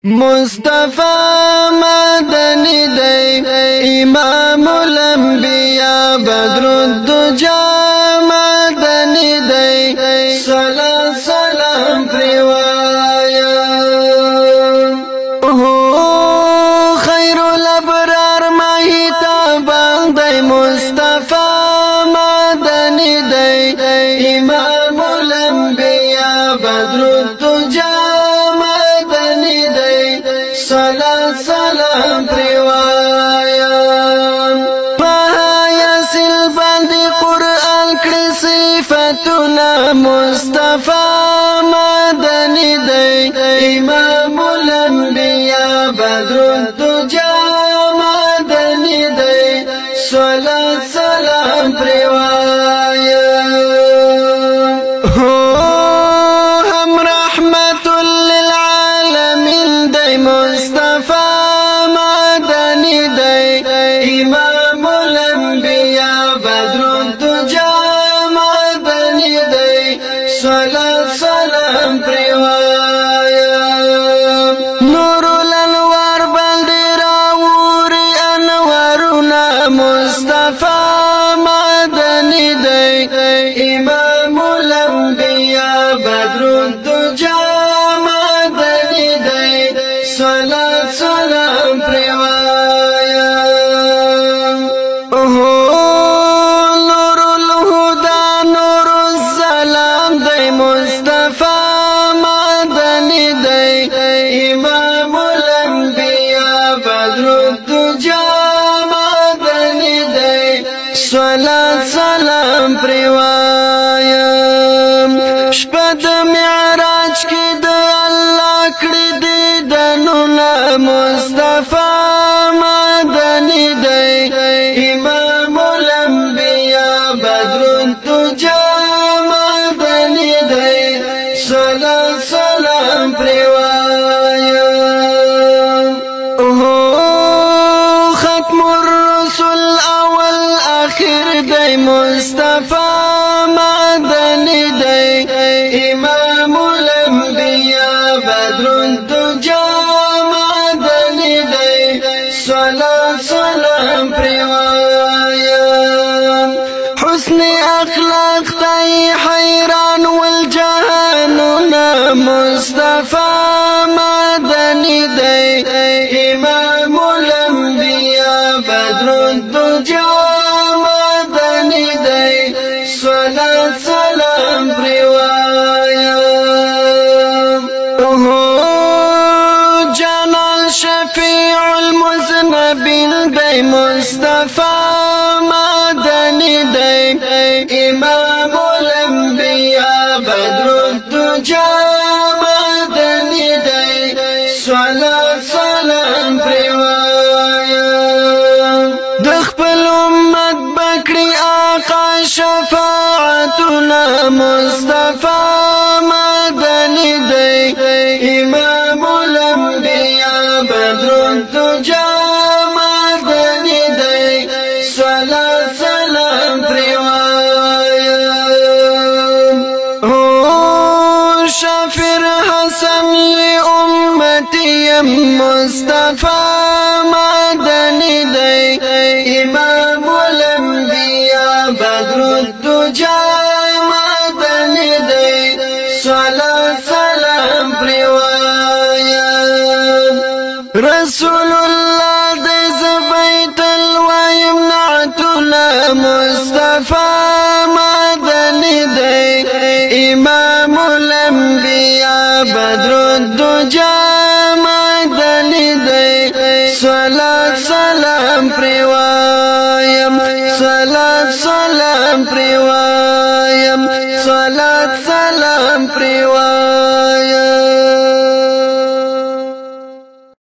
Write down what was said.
مصطفى مدني دی امام الانبیاء بدر الدجا مدني دی صلاة سلام پروایا خیر الابرار ماہی تابان دی مصطفى مدني دی امام الانبیاء بدر الدجا صلاة سلام پروایا پایا سل باندې قرآن کړي صفاتنا مصطفى مدني دی امام الانبیاء بدر الدجا مدني دی صلاة سلام پروایا هم رحمت للعالمین دی مصطفى مدني دی امام الانبیاء بدر الدجا مدني دی صلاة سلام پروایا نور الانوار باندې راوري انوارنا مصطفى مدني دی امام الانبیاء بدر الدجا صلاة سلام پروایا نور الهدى نور السلام دی مصطفى مدني دی امام الانبیاء بدر الدجا مدني دی صلاة سلام پروایا شپد معراج کی د الله کړی مصطفى مدني دی امام الانبیاء بدر الدجا مدني دی صلاة سلام پروایا ختم الرسل اول اخر دی مصطفى مدني دی امام الانبیاء بدر الدجا صلاة سلام پروایا حسن اخلاق تای حیران والجهاننا مصطفى مدني دی امام الانبیاء بدر الدجا مدني دی صلاة سلام پروایا شفيع المذنبين دی مصطفى مدني دی امام الانبياء بدر الدجا مدني دی صلاة سلام پروایا د خپل امت بکړي آقا شفاعتنا مصطفى مدني دی امام الانبیاء بدر الدجا مدني دی صلاة سلام پروایا شافر حسن امتی مصطفى مدني دی امام الانبیاء بدر الدجا مدني دی صلاة سلام پروایا رسول الله دی زبیت الویمنعتنا مصطفى مدني دی امام الانبیاء بدر الدجا مدني دی صلاة سلام پروایا صلاة سلام پروایا صلاة سلام پروایا